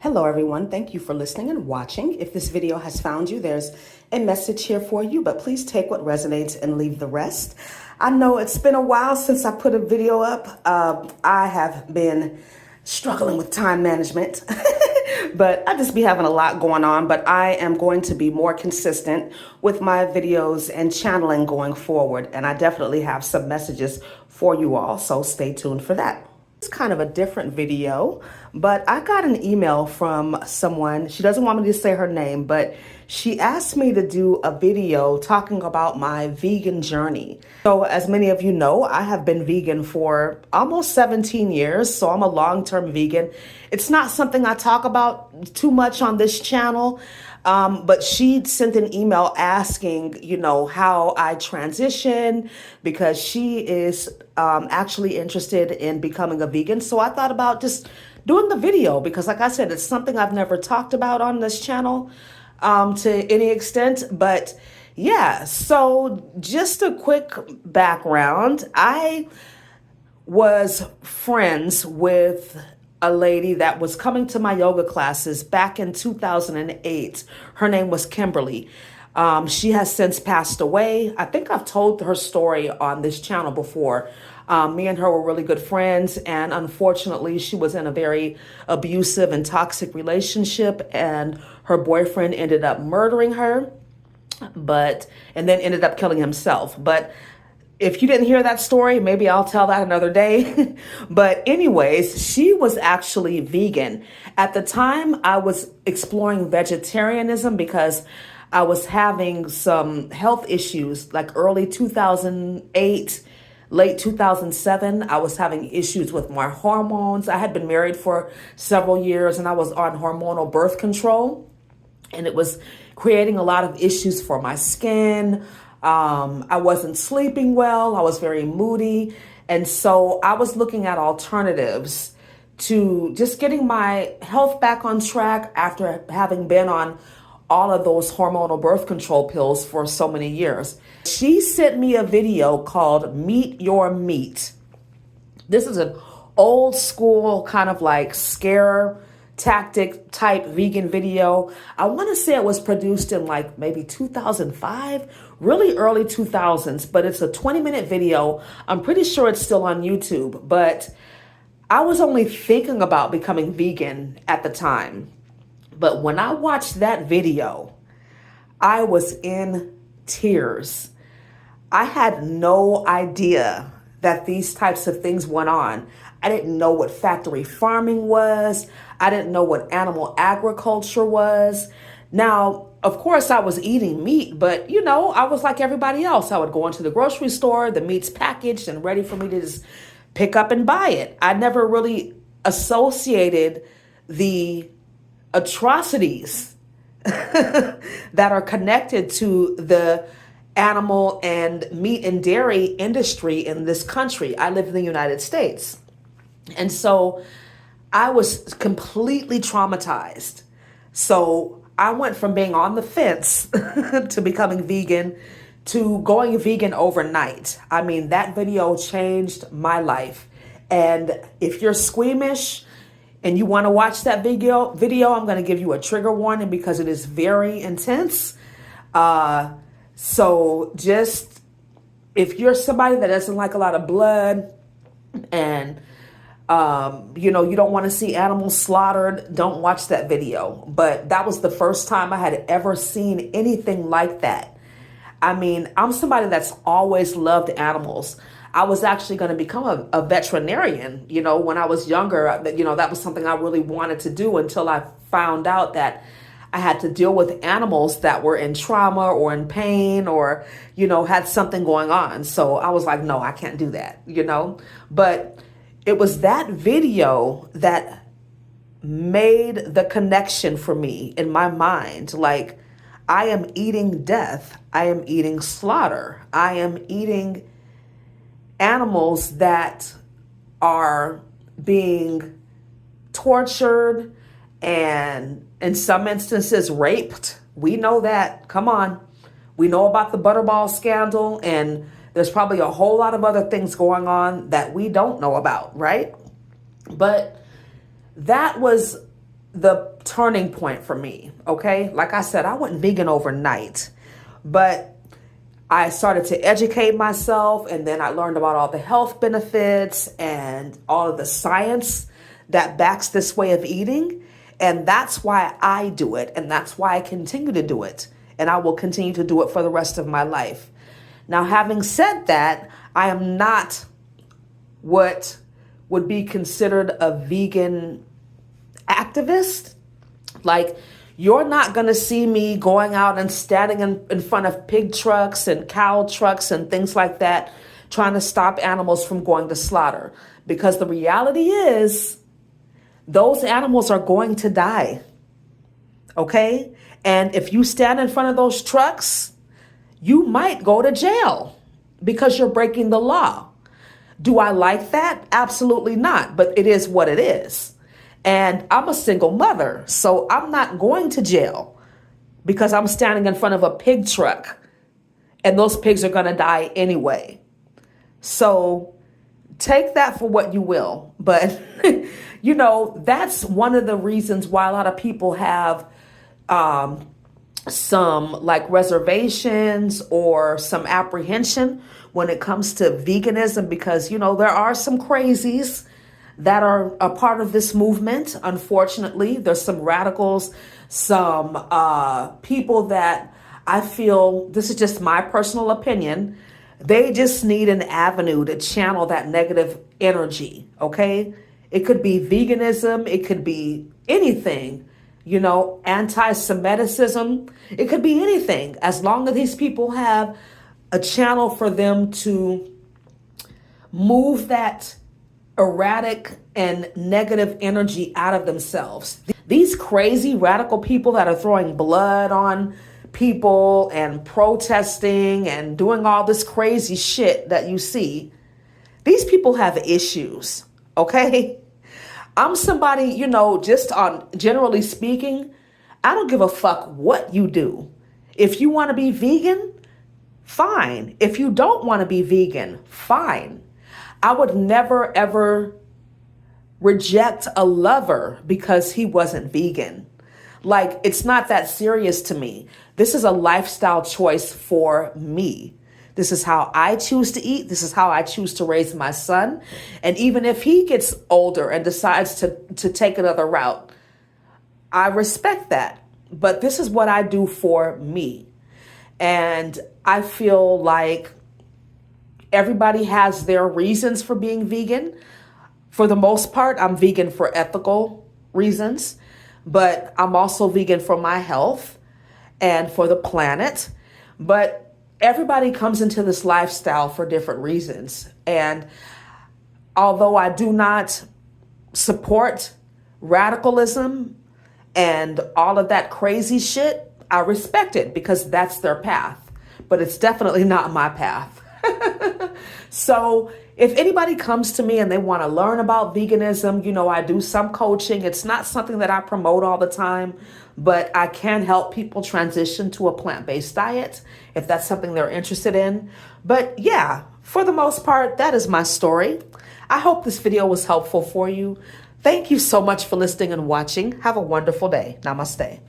Hello everyone, thank you for listening and watching. If this video has found you, there's a message here for you, but please take what resonates and leave the rest. I know it's been a while since I put a video up. I have been struggling with time management, but I just be having a lot going on, but I am going to be more consistent with my videos and channeling going forward, and I definitely have some messages for you all, so stay tuned for that. It's kind of a different video, but I got an email from someone. She doesn't want me to say her name, but she asked me to do a video talking about my vegan journey. So as many of you know, I have been vegan for almost 17 years, so I'm a long-term vegan. It's not something I talk about too much on this channel, but she sent an email asking, how I transition, because she is actually interested in becoming a vegan. So I thought about just doing the video because, like I said, it's something I've never talked about on this channel to any extent. But yeah, so just a quick background. I was friends with a lady that was coming to my yoga classes back in 2008. Her name was Kimberly. She has since passed away. I think I've told her story on this channel before. Me and her were really good friends, and unfortunately, she was in a very abusive and toxic relationship, and her boyfriend ended up murdering her, and then ended up killing himself. But if you didn't hear that story, maybe I'll tell that another day. But anyways, she was actually vegan. At the time, I was exploring vegetarianism because I was having some health issues, like early 2008, late 2007. I was having issues with my hormones. I had been married for several years and I was on hormonal birth control, and it was creating a lot of issues for my skin. I wasn't sleeping well. I was very moody. And so I was looking at alternatives to just getting my health back on track after having been on all of those hormonal birth control pills for so many years. She sent me a video called Meet Your Meat. This is an old school kind of like scare tactic type vegan video. I want to say it was produced in like maybe 2005, really early 2000s, but it's a 20-minute video. I'm pretty sure it's still on YouTube, but I was only thinking about becoming vegan at the time. But when I watched that video, I was in tears. I had no idea that these types of things went on. I didn't know what factory farming was. I didn't know what animal agriculture was. Now, of course, I was eating meat, but I was like everybody else. I would go into the grocery store, the meat's packaged and ready for me to just pick up and buy it. I never really associated the atrocities that are connected to the animal and meat and dairy industry in this country. I live in the United States. And so I was completely traumatized. So I went from being on the fence to becoming vegan to going vegan overnight. I mean, that video changed my life. And if you're squeamish and you want to watch that video, I'm going to give you a trigger warning because it is very intense. So just, if you're somebody that doesn't like a lot of blood and, you don't want to see animals slaughtered, don't watch that video. But that was the first time I had ever seen anything like that. I mean, I'm somebody that's always loved animals. I was actually going to become a veterinarian, when I was younger. That was something I really wanted to do until I found out that I had to deal with animals that were in trauma or in pain or, had something going on. So I was like, no, I can't do that, But it was that video that made the connection for me in my mind. Like, I am eating death. I am eating slaughter. I am eating animals that are being tortured and in some instances raped. We know that. Come on. We know about the Butterball scandal, and there's probably a whole lot of other things going on that we don't know about, right? But that was the turning point for me, okay? Like I said, I went vegan overnight, but I started to educate myself, and then I learned about all the health benefits and all of the science that backs this way of eating. And that's why I do it, and that's why I continue to do it, and I will continue to do it for the rest of my life. Now, having said that, I am not what would be considered a vegan activist. Like, you're not going to see me going out and standing in front of pig trucks and cow trucks and things like that, trying to stop animals from going to slaughter. Because the reality is, those animals are going to die. Okay? And if you stand in front of those trucks, you might go to jail because you're breaking the law. Do I like that? Absolutely not. But it is what it is. And I'm a single mother, so I'm not going to jail because I'm standing in front of a pig truck and those pigs are going to die anyway. So take that for what you will. But, you know, that's one of the reasons why a lot of people have some like reservations or some apprehension when it comes to veganism, because, you know, there are some crazies that are a part of this movement. Unfortunately, there's some radicals, some people that I feel, this is just my personal opinion, they just need an avenue to channel that negative energy, okay? It could be veganism, it could be anything, you know, anti-Semitism, it could be anything, as long as these people have a channel for them to move that erratic and negative energy out of themselves. These crazy radical people that are throwing blood on people and protesting and doing all this crazy shit that you see, these people have issues, okay? I'm somebody, you know, just on generally speaking, I don't give a fuck what you do. If you want to be vegan, fine. If you don't want to be vegan, fine. I would never, ever reject a lover because he wasn't vegan. Like, it's not that serious to me. This is a lifestyle choice for me. This is how I choose to eat. This is how I choose to raise my son. And even if he gets older and decides to take another route, I respect that. But this is what I do for me. And I feel like everybody has their reasons for being vegan. For the most part, I'm vegan for ethical reasons, but I'm also vegan for my health and for the planet. But everybody comes into this lifestyle for different reasons. And although I do not support radicalism and all of that crazy shit, I respect it because that's their path. But it's definitely not my path. So if anybody comes to me and they want to learn about veganism, you know, I do some coaching. It's not something that I promote all the time, but I can help people transition to a plant-based diet if that's something they're interested in. But yeah, for the most part, that is my story. I hope this video was helpful for you. Thank you so much for listening and watching. Have a wonderful day. Namaste.